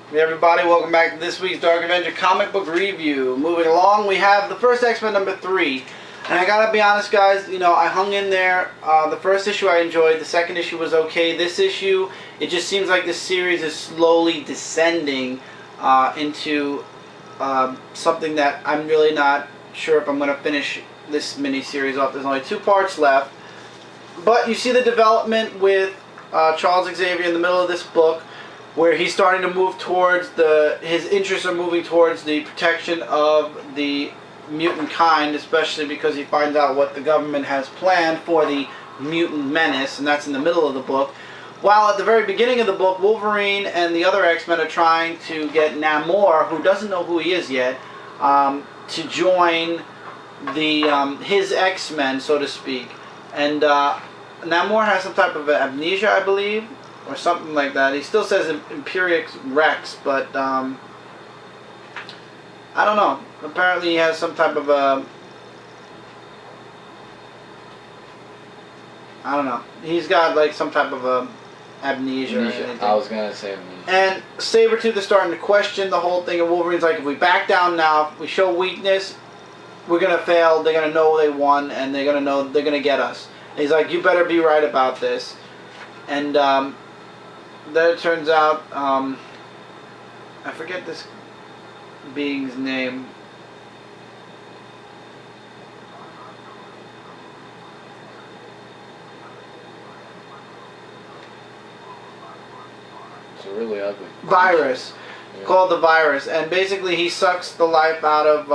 Hey everybody, welcome back to this week's Dark Avenger comic book review. Moving along, we have the first X-Men number 3. And I gotta be honest guys, you know, I hung in there. The first issue I enjoyed, the second issue was okay. This issue, it just seems like this series is slowly descending into something that I'm really not sure if I'm going to finish this mini-series off. There's only 2 parts left. But you see the development with Charles Xavier in the middle of this book, where he's starting to move towards his interests are moving towards the protection of the mutant kind, especially because he finds out what the government has planned for the mutant menace, and that's in the middle of the book. While at the very beginning of the book, Wolverine and the other X-Men are trying to get Namor, who doesn't know who he is yet, to join his X-Men, so to speak. And Namor has some type of amnesia, I believe, or something like that. He still says Imperiex Rex, but I don't know. Apparently he has some type of I don't know. He's got like some type of amnesia or anything. I was gonna say amnesia. And Sabretooth is starting to question the whole thing, and Wolverine's like, if we back down now, if we show weakness, we're gonna fail. They're gonna know they won, and they're gonna know they're gonna get us. And he's like, you better be right about this. And then it turns out, I forget this being's name. It's really ugly. Virus. Yeah. Called the Virus. And basically he sucks the life out of,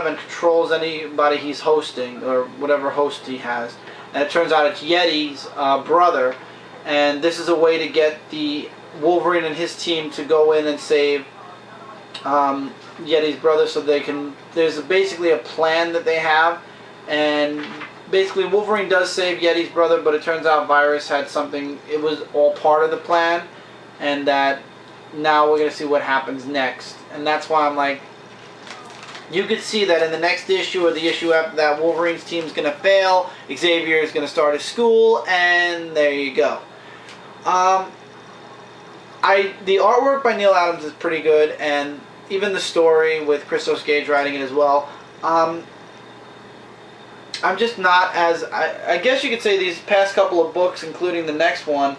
and controls anybody he's hosting, or whatever host he has. And it turns out it's Yeti's brother, and this is a way to get the Wolverine and his team to go in and save Yeti's brother, so they can. There's basically a plan that they have, and basically Wolverine does save Yeti's brother, but it turns out Virus had something. It was all part of the plan, and that now we're gonna see what happens next, and that's why I'm like. You could see that in the next issue or the issue after that, Wolverine's team's going to fail, Xavier is going to start his school, and there you go. The artwork by Neil Adams is pretty good, and even the story with Christos Gage writing it as well. I'm just not as... I guess you could say these past couple of books, including the next one,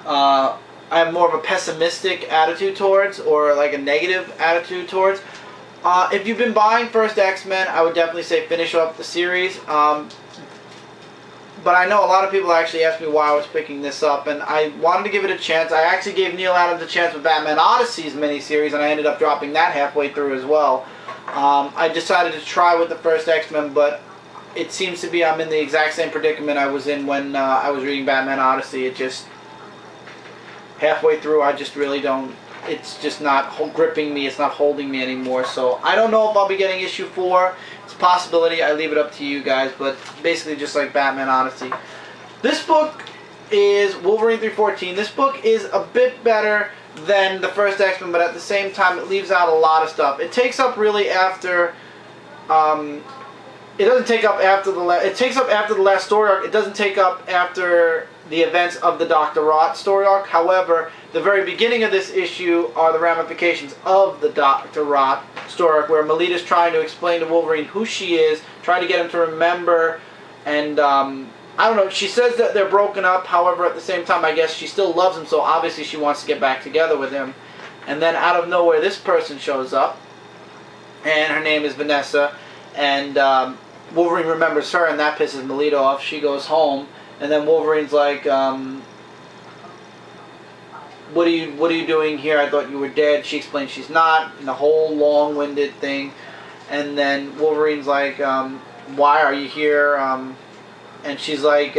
I have more of a pessimistic attitude towards, or like a negative attitude towards. If you've been buying first X-Men, I would definitely say finish up the series. But I know a lot of people actually asked me why I was picking this up, and I wanted to give it a chance. I actually gave Neil Adams a chance with Batman Odyssey's miniseries, and I ended up dropping that halfway through as well. I decided to try with the first X-Men, but it seems to be I'm in the exact same predicament I was in when I was reading Batman Odyssey. It just, halfway through, I just really don't... It's just not gripping me. It's not holding me anymore. So I don't know if I'll be getting issue 4. It's a possibility. I leave it up to you guys. But basically just like Batman Odyssey. This book is Wolverine 314. This book is a bit better than the first X-Men, but at the same time it leaves out a lot of stuff. It takes up really after... it doesn't take up after the... It takes up after the last story arc. It doesn't take up after the events of the Dr. Rot story arc. However, the very beginning of this issue are the ramifications of the Dr. Rot story arc, where Melita's trying to explain to Wolverine who she is, trying to get him to remember, and I don't know, she says that they're broken up. However, at the same time, I guess she still loves him, so obviously she wants to get back together with him. And then out of nowhere, this person shows up, and her name is Vanessa, and Wolverine remembers her, and that pisses Melita off. She goes home. And then Wolverine's like, what are you doing here? I thought you were dead. She explains she's not, in a whole long-winded thing. And then Wolverine's like, why are you here? And she's like,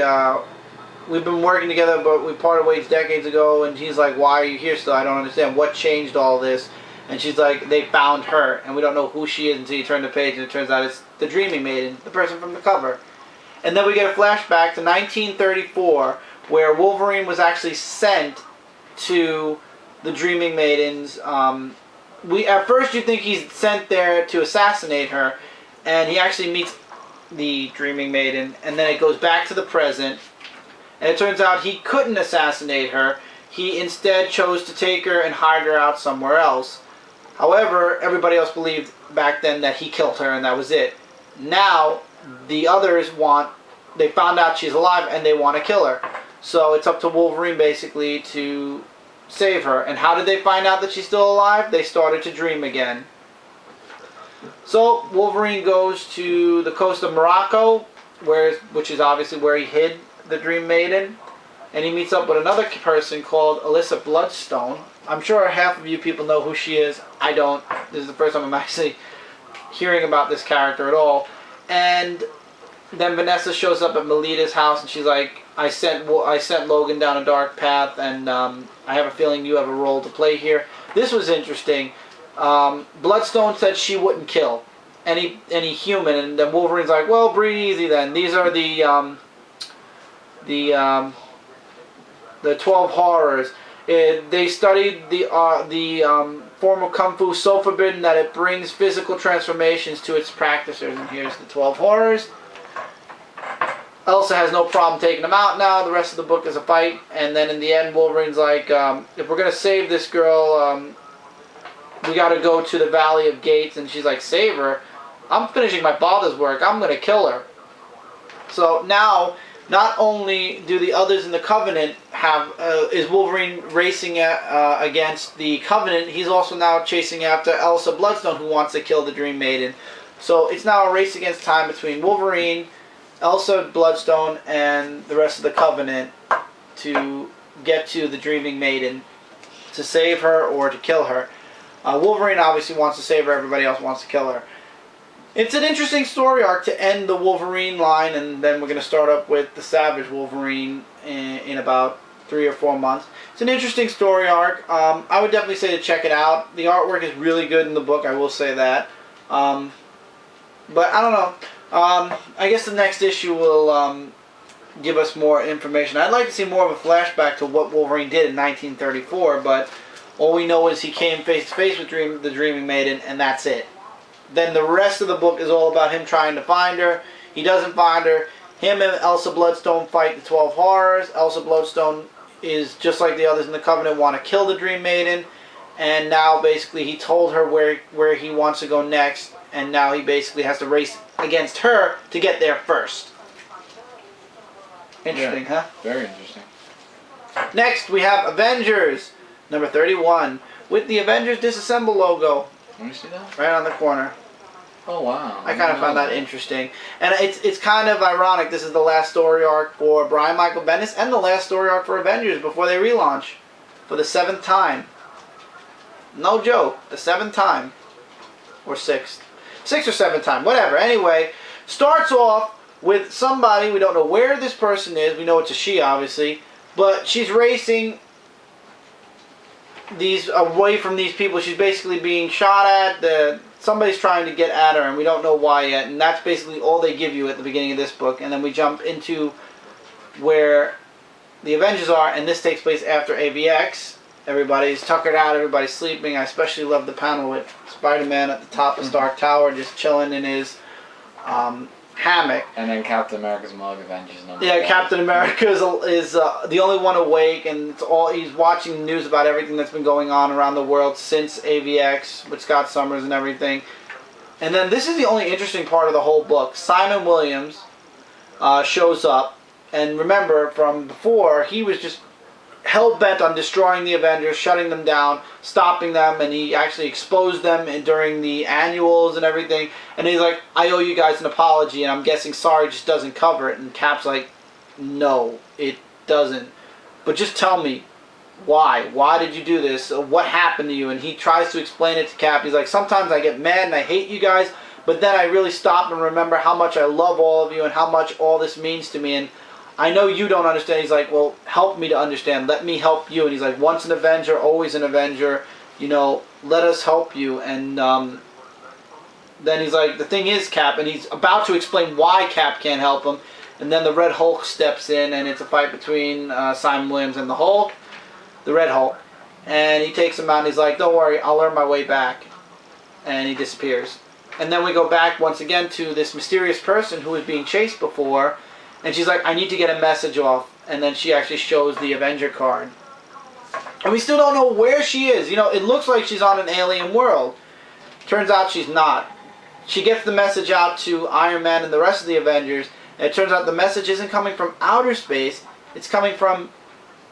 we've been working together, but we parted ways decades ago. And he's like, why are you here still? I don't understand. What changed all this? And she's like, they found her, and we don't know who she is until you turn the page, and it turns out it's the Dreaming Maiden, the person from the cover. And then we get a flashback to 1934, where Wolverine was actually sent to the Dreaming Maidens. At first you think he's sent there to assassinate her, and he actually meets the Dreaming Maiden, and then it goes back to the present, and it turns out he couldn't assassinate her. he instead chose to take her and hide her out somewhere else. However, everybody else believed back then that he killed her and that was it. Now, the others they found out she's alive and they want to kill her. So it's up to Wolverine basically to save her. And how did they find out that she's still alive? They started to dream again. So Wolverine goes to the coast of Morocco, which is obviously where he hid the Dream Maiden. And he meets up with another person called Alyssa Bloodstone. I'm sure half of you people know who she is. I don't. This is the first time I'm actually hearing about this character at all. And then Vanessa shows up at Melita's house and she's like, I sent Logan down a dark path, and I have a feeling you have a role to play here. This was interesting. Bloodstone said she wouldn't kill any human, and then Wolverine's like, well, breathe easy then. These are the 12 horrors. They studied the form of Kung Fu so forbidden that it brings physical transformations to its practitioners. And here's the 12 horrors. Elsa has no problem taking them out now. The rest of the book is a fight. And then in the end, Wolverine's like, if we're going to save this girl, we got to go to the Valley of Gates. And she's like, save her? I'm finishing my father's work. I'm going to kill her. So now, not only do the others in the Covenant is Wolverine racing against the Covenant, he's also now chasing after Elsa Bloodstone, who wants to kill the Dream Maiden. So it's now a race against time between Wolverine, Elsa Bloodstone, and the rest of the Covenant to get to the Dreaming Maiden, to save her or to kill her. Wolverine obviously wants to save her, everybody else wants to kill her. It's an interesting story arc to end the Wolverine line, and then we're going to start up with the Savage Wolverine in about 3 or 4 months. It's an interesting story arc. I would definitely say to check it out. The artwork is really good in the book, I will say that. But I don't know. I guess the next issue will give us more information. I'd like to see more of a flashback to what Wolverine did in 1934, but all we know is he came face to face with the Dreaming Maiden, and that's it. Then the rest of the book is all about him trying to find her. He doesn't find her. Him and Elsa Bloodstone fight the 12 horrors. Elsa Bloodstone is, just like the others in the Covenant, want to kill the Dream Maiden. And now basically he told her where he wants to go next. And now he basically has to race against her to get there first. Interesting, yeah, huh? Very interesting. Next we have Avengers, number 31, with the Avengers Disassemble logo. Let me see that. Right on the corner. Oh wow! I kind of found that interesting, and it's kind of ironic. This is the last story arc for Brian Michael Bendis and the last story arc for Avengers before they relaunch for the 7th time. No joke, the 7th time, or 6th or 7th time, whatever. Anyway, starts off with somebody, we don't know where this person is. We know it's a she, obviously, but she's racing away from these people. She's basically being shot at. Somebody's trying to get at her, and we don't know why yet. And that's basically all they give you at the beginning of this book. And then we jump into where the Avengers are, and this takes place after AVX. Everybody's tuckered out. Everybody's sleeping. I especially love the panel with Spider-Man at the top of Stark Tower, just chilling in his hammock. And then Captain America's mug, Avengers number. Yeah, Captain America is the only one awake, and he's watching the news about everything that's been going on around the world since AVX with Scott Summers and everything. And then this is the only interesting part of the whole book. Simon Williams shows up, and remember from before, he was just hell-bent on destroying the Avengers, shutting them down, stopping them, and he actually exposed them during the annuals and everything. And he's like, I owe you guys an apology, and I'm guessing sorry just doesn't cover it. And Cap's like, no, it doesn't. But just tell me, why? Why did you do this? What happened to you? And he tries to explain it to Cap. He's like, sometimes I get mad and I hate you guys, but then I really stop and remember how much I love all of you and how much all this means to me. And I know you don't understand. He's like, well, help me to understand. Let me help you. And he's like, once an Avenger, always an Avenger. You know, let us help you. And then he's like, the thing is, Cap, and he's about to explain why Cap can't help him. And then the Red Hulk steps in, and it's a fight between Simon Williams and the Hulk, the Red Hulk. And he takes him out, and he's like, don't worry, I'll earn my way back. And he disappears. And then we go back once again to this mysterious person who was being chased before. And she's like, I need to get a message off. And then she actually shows the Avenger card. And we still don't know where she is. You know, it looks like she's on an alien world. Turns out she's not. She gets the message out to Iron Man and the rest of the Avengers, and it turns out the message isn't coming from outer space, it's coming from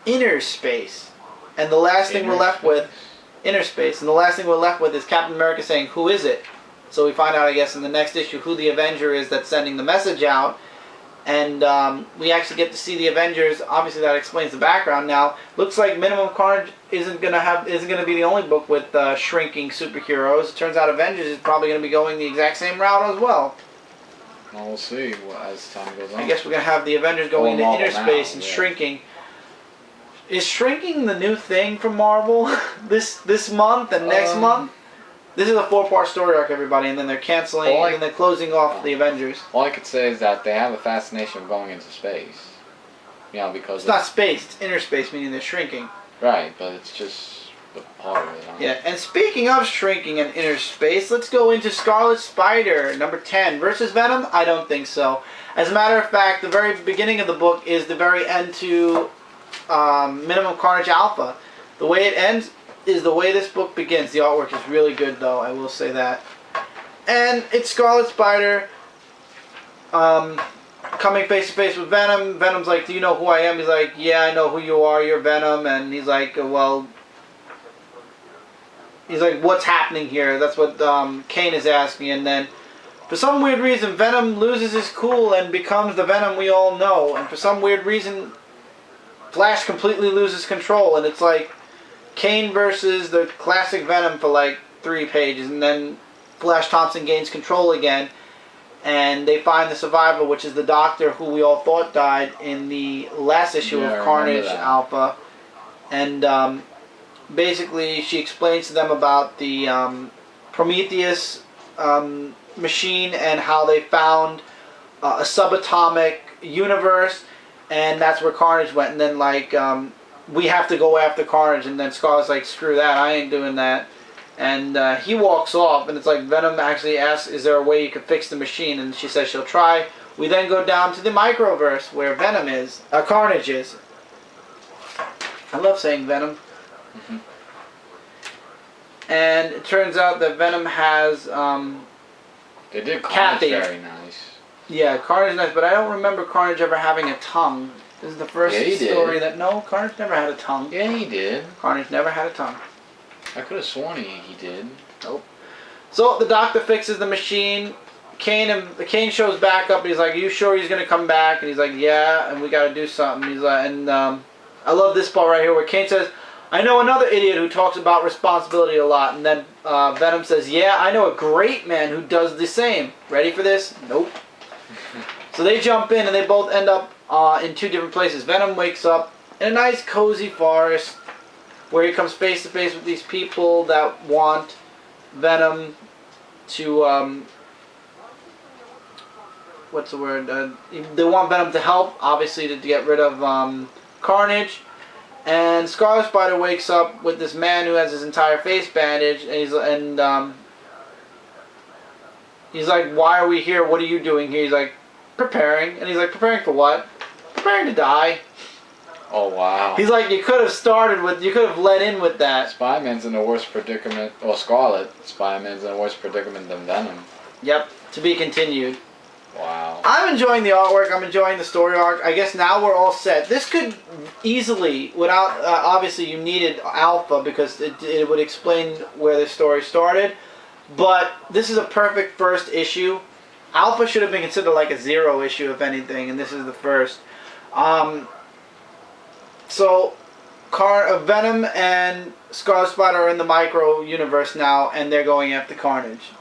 inner space. And the last thing we're left with, inner space, and the last thing we're left with is Captain America saying, who is it? So we find out, I guess, in the next issue who the Avenger is that's sending the message out. And we actually get to see the Avengers. Obviously, that explains the background. Now, looks like Minimum Carnage isn't gonna be the only book with shrinking superheroes. It turns out Avengers is probably gonna be going the exact same route as well. Well, we'll see as time goes on. I guess we're gonna have the Avengers going into inner space and shrinking. Is shrinking the new thing from Marvel this month and next month? This is a 4-part story arc, everybody, and then they're canceling, and then they're closing off the Avengers. All I could say is that they have a fascination of going into space. You know, because... It's not space, it's inner space, meaning they're shrinking. Right, but it's just the part of it. Yeah, and speaking of shrinking and inner space, let's go into Scarlet Spider, number 10, versus Venom? I don't think so. As a matter of fact, the very beginning of the book is the very end to Minimum Carnage Alpha. The way it ends is the way this book begins. The artwork is really good, though, I will say that. And it's Scarlet Spider coming face to face with Venom. Venom's like, do you know who I am? He's like, yeah, I know who you are, you're Venom. And he's like, well, he's like, what's happening here? That's what Kane is asking. And then, for some weird reason, Venom loses his cool and becomes the Venom we all know. And for some weird reason, Flash completely loses control. And it's like Kane versus the classic Venom for like 3 pages. And then Flash Thompson gains control again. And they find the survivor, which is the Doctor who we all thought died in the last issue of Carnage Alpha. And basically she explains to them about the Prometheus machine and how they found a subatomic universe, and that's where Carnage went. And then like we have to go after Carnage, and then Scarlet's like, screw that, I ain't doing that. And he walks off, and it's like Venom actually asks, is there a way you could fix the machine? And she says she'll try. We then go down to the microverse where Venom is, Carnage is. I love saying Venom. Mm-hmm. And it turns out that Venom has they did Kathy. Very nice. Yeah, Carnage is nice, but I don't remember Carnage ever having a tongue. This is the first story that... No, Carnage never had a tongue. Yeah, he did. Carnage never had a tongue. I could have sworn he did. Nope. So the Doctor fixes the machine. Kane shows back up, and he's like, "Are you sure he's gonna come back?" And he's like, "Yeah, and we gotta do something." He's like, and I love this part right here where Kane says, "I know another idiot who talks about responsibility a lot." And then Venom says, "Yeah, I know a great man who does the same." Ready for this? Nope. So they jump in, and they both end up in 2 different places. Venom wakes up in a nice cozy forest, where he comes face to face with these people that want Venom to, what's the word? They want Venom to help, obviously, to get rid of Carnage. And Scarlet Spider wakes up with this man who has his entire face bandaged, and he's like, "Why are we here? What are you doing here?" He's like, "Preparing." And he's like, "Preparing for what?" "Preparing to die." Oh, wow. He's like, you could have let in with that. Spider-Man's in a worse predicament, well, Spider-Man's in a worse predicament than Venom. Yep, to be continued. Wow. I'm enjoying the artwork, I'm enjoying the story arc. I guess now we're all set. This could easily, without, obviously you needed Alpha because it would explain where the story started. But this is a perfect first issue. Alpha should have been considered like a 0 issue, if anything, and this is the first. So, Venom and Scarlet Spider are in the micro universe now, and they're going after Carnage.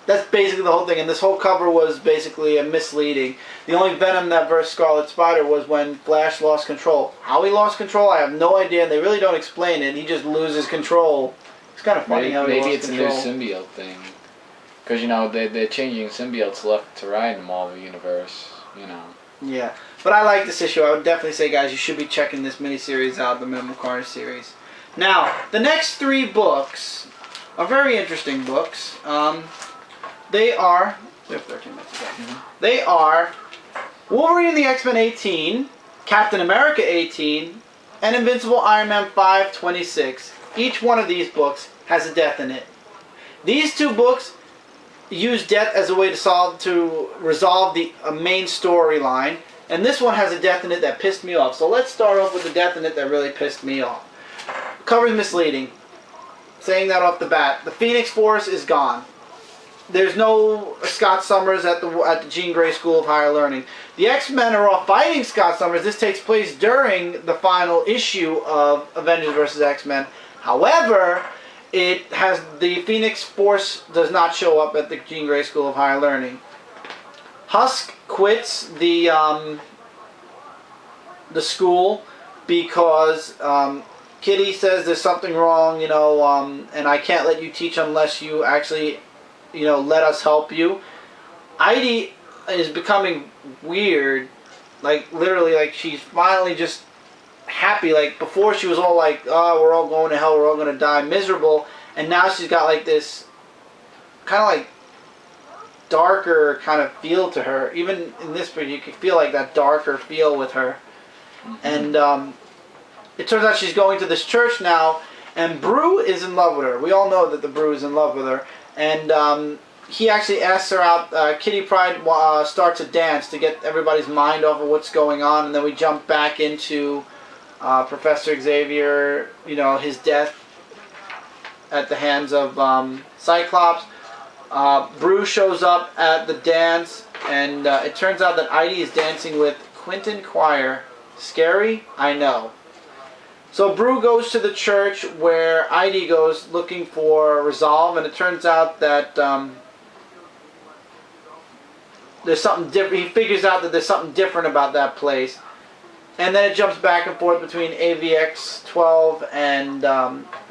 That's basically the whole thing, and this whole cover was basically a misleading. The only Venom that versed Scarlet Spider was when Flash lost control. How he lost control, I have no idea, and they really don't explain it. He just loses control. It's kind of funny how he lost control. Maybe it's a new symbiote thing. Because, you know, they're changing symbiotes left to right in the Marvel Universe, you know. Yeah, but I like this issue. I would definitely say, guys, you should be checking this miniseries out, the Minimum Carnage series. Now, the next 3 books are very interesting books. They are... We have 13 minutes ago. They are Wolverine and The X-Men 18, Captain America 18, and Invincible Iron Man 526. Each one of these books has a death in it. These two books use death as a way to resolve the main storyline, and this one has a death in it that pissed me off. So let's start off with the death in it that really pissed me off. Cover's misleading. Saying that off the bat. The Phoenix Force is gone. There's no Scott Summers at the Jean Grey School of Higher Learning. The X-Men are all fighting Scott Summers. This takes place during the final issue of Avengers vs. X-Men. However, the Phoenix Force does not show up at the Jean Grey School of Higher Learning. Husk quits the school because Kitty says there's something wrong, and I can't let you teach unless you actually, let us help you. Heidi is becoming weird, like literally, like she's finally just happy. Like before she was all like, oh, we're all going to hell, we're all going to die, miserable, and now she's got like this kind of like darker kind of feel to her. Even in this book, you can feel like that darker feel with her. And it turns out she's going to this church now, and Brew is in love with her. We all know that the Brew is in love with her, and he actually asks her out. Kitty Pryde starts a dance to get everybody's mind off of what's going on, and then we jump back into Professor Xavier, his death at the hands of Cyclops. Brew shows up at the dance, and it turns out that Heidi is dancing with Quentin Quire. Scary? I know. So Brew goes to the church where Heidi goes looking for resolve, and it turns out that there's something different. He figures out that there's something different about that place. And then it jumps back and forth between AVX-12 and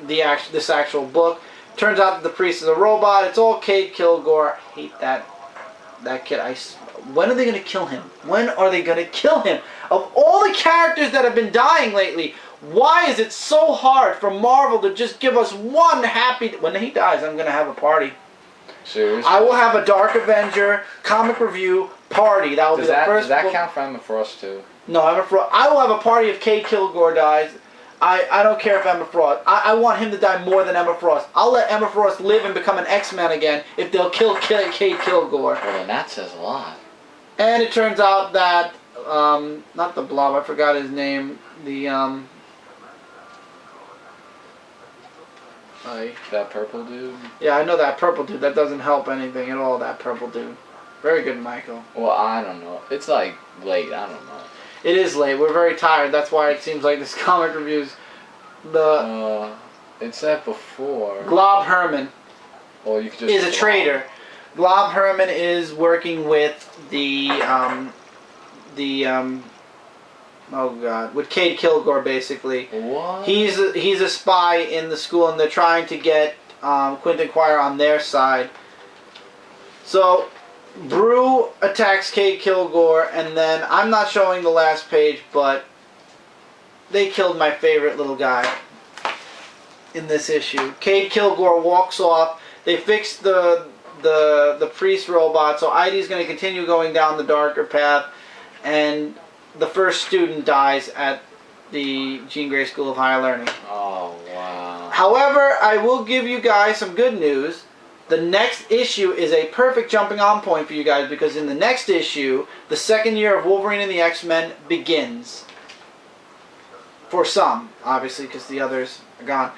this actual book. Turns out that the priest is a robot. It's all Cade Kilgore. I hate that kid. When are they going to kill him? When are they going to kill him? Of all the characters that have been dying lately, why is it so hard for Marvel to just give us one happy... When he dies, I'm going to have a party. Seriously? I will have a Dark Avenger comic review party. That will be the first... Does that count for Emma Frost too? No, Emma Frost... I will have a party if Cade Kilgore dies. I don't care if Emma Frost... I want him to die more than Emma Frost. I'll let Emma Frost live and become an X-Men again if they'll kill Cade Kilgore. Well, then that says a lot. And it turns out that... not the Blob, I forgot his name. The... That purple dude? Yeah, I know that purple dude. That doesn't help anything at all, that purple dude. Very good, Michael. Well, I don't know. It's like late. I don't know. It is late. We're very tired. That's why it seems like this comic review's... It said before. Glob Herman is a traitor. Glob Herman is working with with Cade Kilgore, basically. What? He's a spy in the school, and they're trying to get Quentin Quire on their side. So, Brew attacks Cade Kilgore, and then, I'm not showing the last page, but they killed my favorite little guy in this issue. Cade Kilgore walks off. They fixed the priest robot, so Heidi's going to continue going down the darker path, and the first student dies at the Jean Grey School of Higher Learning. Oh, wow. However, I will give you guys some good news. The next issue is a perfect jumping on point for you guys, because in the next issue, the second year of Wolverine and the X-Men begins. For some, obviously, because the others are gone.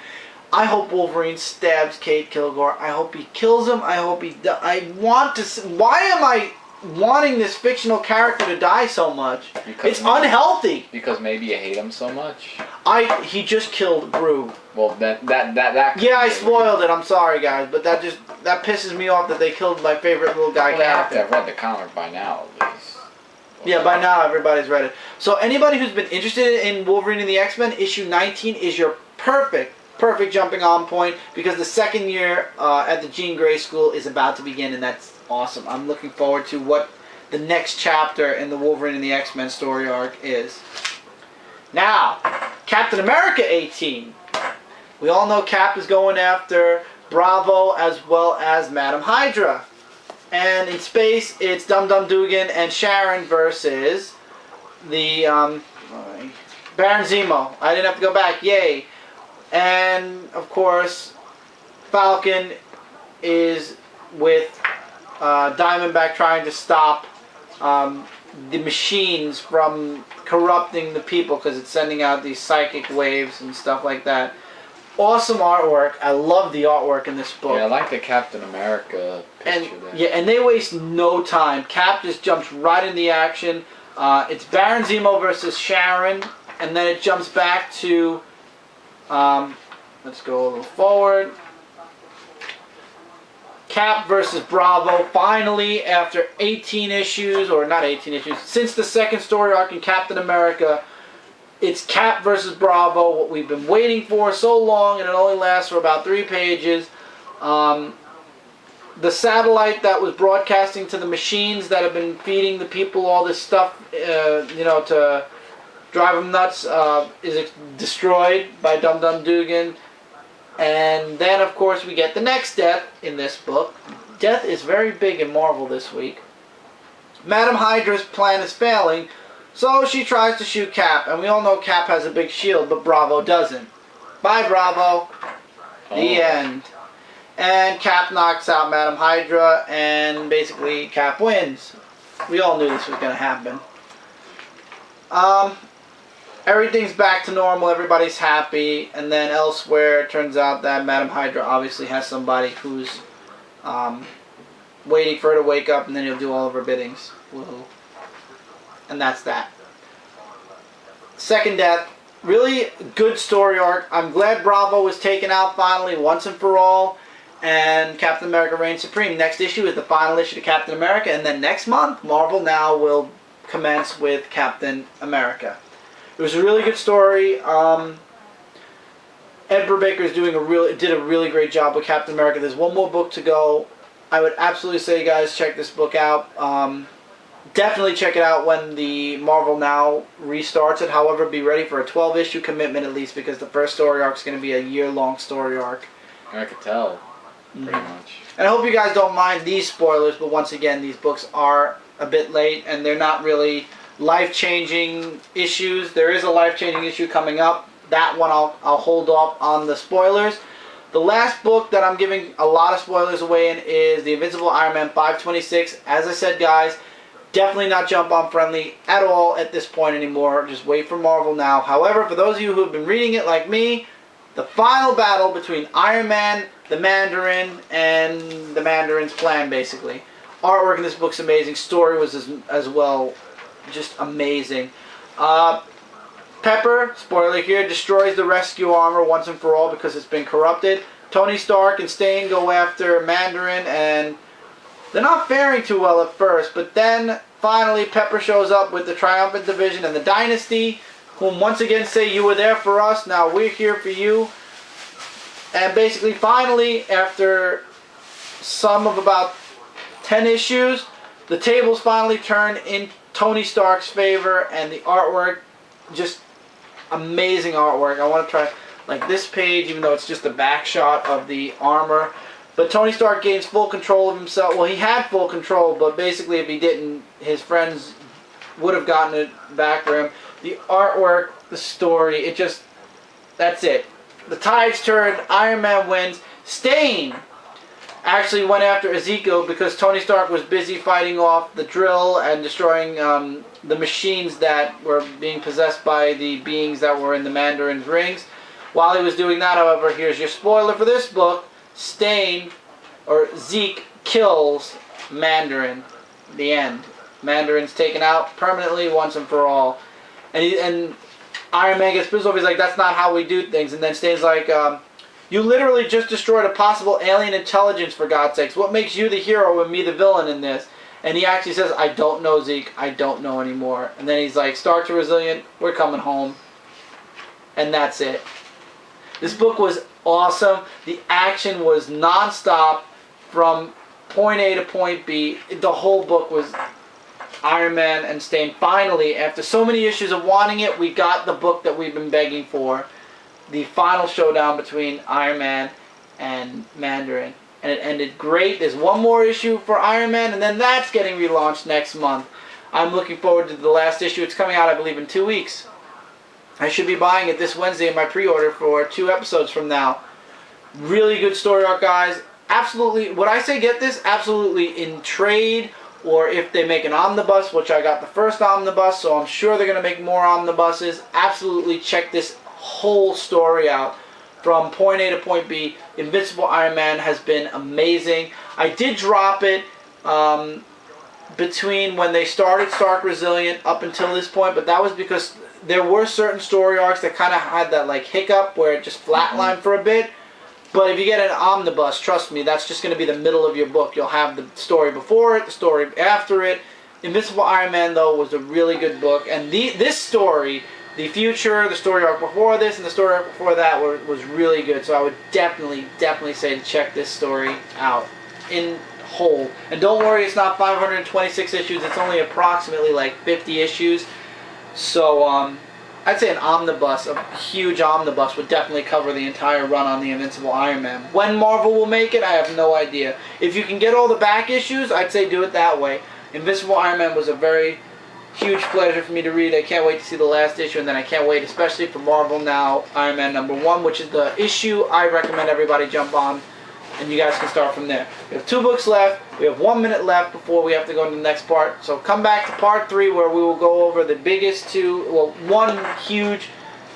I hope Wolverine stabs Cade Kilgore. I hope he kills him. I hope he... I want to... Why am I wanting this fictional character to die so much? It's unhealthy. Because maybe you hate him so much? He just killed Brew. Well, that yeah, I spoiled it. I'm sorry, guys, but that pisses me off that they killed my favorite little guy they have character. to have read the comic by now, at least. Yeah, by now everybody's read it. So anybody who's been interested in Wolverine and the X-Men, issue 19 is your perfect jumping on point, because the second year at the Jean Grey School is about to begin, and that's awesome. I'm looking forward to what the next chapter in the Wolverine and the X-Men story arc is. Now, Captain America 18. We all know Cap is going after Bravo as well as Madam Hydra. And in space, it's Dum Dum Dugan and Sharon versus the Baron Zemo. I didn't have to go back. Yay. And, of course, Falcon is with Diamondback trying to stop the machines from corrupting the people because it's sending out these psychic waves and stuff like that. Awesome artwork. I love the artwork in this book. Yeah, I like the Captain America picture there. Yeah, and they waste no time. Cap just jumps right in the action. It's Baron Zemo versus Sharon, and then it jumps back to, let's go a little forward. Cap versus Bravo. Finally, after 18 issues, or not 18 issues, since the second story arc in Captain America, it's Cap versus Bravo, what we've been waiting for so long, and it only lasts for about 3 pages. The satellite that was broadcasting to the machines that have been feeding the people all this stuff, to drive them nuts, is destroyed by Dum Dum Dugan. And then, of course, we get the next death in this book. Death is very big in Marvel this week. Madam Hydra's plan is failing, so she tries to shoot Cap. And we all know Cap has a big shield, but Bravo doesn't. Bye, Bravo. The end. And Cap knocks out Madam Hydra, and basically Cap wins. We all knew this was going to happen. Everything's back to normal, everybody's happy, and then elsewhere it turns out that Madam Hydra obviously has somebody who's waiting for her to wake up, and then he'll do all of her biddings. Woohoo. And that's that. Second death, really good story arc. I'm glad Bravo was taken out finally, once and for all, and Captain America reigns supreme. Next issue is the final issue to Captain America, and then next month, Marvel Now will commence with Captain America. It was a really good story. Ed Brubaker did a really great job with Captain America. There's one more book to go. I would absolutely say, guys, check this book out. Definitely check it out when the Marvel Now restarts it. However, be ready for a 12-issue commitment at least, because the first story arc is going to be a year-long story arc. I could tell, pretty much. And I hope you guys don't mind these spoilers, but once again, these books are a bit late, and they're not really life-changing issues. There is a life-changing issue coming up. That one I'll hold off on the spoilers. The last book that I'm giving a lot of spoilers away in is the Invincible Iron Man 526. As I said, guys, definitely not jump on friendly at all at this point anymore. Just wait for Marvel Now. However, for those of you who have been reading it like me, the final battle between Iron Man, the Mandarin, and the Mandarin's plan, basically. Artwork in this book's amazing. Story was as well just amazing. Pepper, spoiler here, destroys the rescue armor once and for all because it's been corrupted. Tony Stark and Stain go after Mandarin, and they're not faring too well at first, but then finally Pepper shows up with the Triumphant Division and the Dynasty, whom once again say, you were there for us, now we're here for you. And basically, finally, after some of about 10 issues, the tables finally turn in Tony Stark's favor, and the artwork, just amazing artwork. I want to try, like this page, even though it's just a back shot of the armor. But Tony Stark gains full control of himself. Well, he had full control, but basically if he didn't, his friends would have gotten it back for him. The artwork, the story, it just, that's it. The tides turned, Iron Man wins. Stain actually went after Ezekiel because Tony Stark was busy fighting off the drill and destroying the machines that were being possessed by the beings that were in the Mandarin's rings. While he was doing that, however, here's your spoiler for this book. Stain, or Zeke, kills Mandarin. The end. Mandarin's taken out permanently once and for all. And Iron Man gets pissed off. He's like, that's not how we do things. And then Stain's like, you literally just destroyed a possible alien intelligence, for God's sakes. What makes you the hero and me the villain in this? And he actually says, I don't know, Zeke. I don't know anymore. And then he's like, Stark to Resilient, we're coming home. And that's it. This book was awesome. The action was non-stop from point A to point B. The whole book was Iron Man and Stain. Finally, after so many issues of wanting it, we got the book that we've been begging for. The final showdown between Iron Man and Mandarin. And it ended great. There's one more issue for Iron Man, and then that's getting relaunched next month. I'm looking forward to the last issue. It's coming out, I believe, in 2 weeks. I should be buying it this Wednesday in my pre-order for 2 episodes from now. Really good story arc, guys. Absolutely, would I say get this? Absolutely in trade, or if they make an omnibus, which I got the first omnibus, so I'm sure they're going to make more omnibuses. Absolutely check this whole story out. From point A to point B, Invincible Iron Man has been amazing. I did drop it between when they started Stark Resilient up until this point, but that was because there were certain story arcs that kind of had that like hiccup where it just flatlined for a bit. But if you get an omnibus, trust me, that's just going to be the middle of your book. You'll have the story before it, the story after it. Invincible Iron Man, though, was a really good book. And this story, the future, the story arc before this, and the story arc before that was really good. So I would definitely say to check this story out in whole. And don't worry, it's not 526 issues. It's only approximately like 50 issues. So I'd say an omnibus, a huge omnibus, would definitely cover the entire run on the Invincible Iron Man. When Marvel will make it, I have no idea. If you can get all the back issues, I'd say do it that way. Invincible Iron Man was a very huge pleasure for me to read. I can't wait to see the last issue, and then I can't wait especially for Marvel Now Iron Man #1, which is the issue I recommend everybody jump on, and you guys can start from there. We have 2 books left. We have 1 minute left before we have to go into the next part. So come back to part 3 where we will go over the biggest 2, well,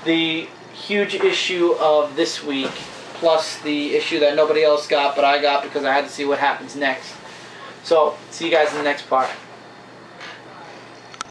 the huge issue of this week, plus the issue that nobody else got but I got because I had to see what happens next. So see you guys in the next part.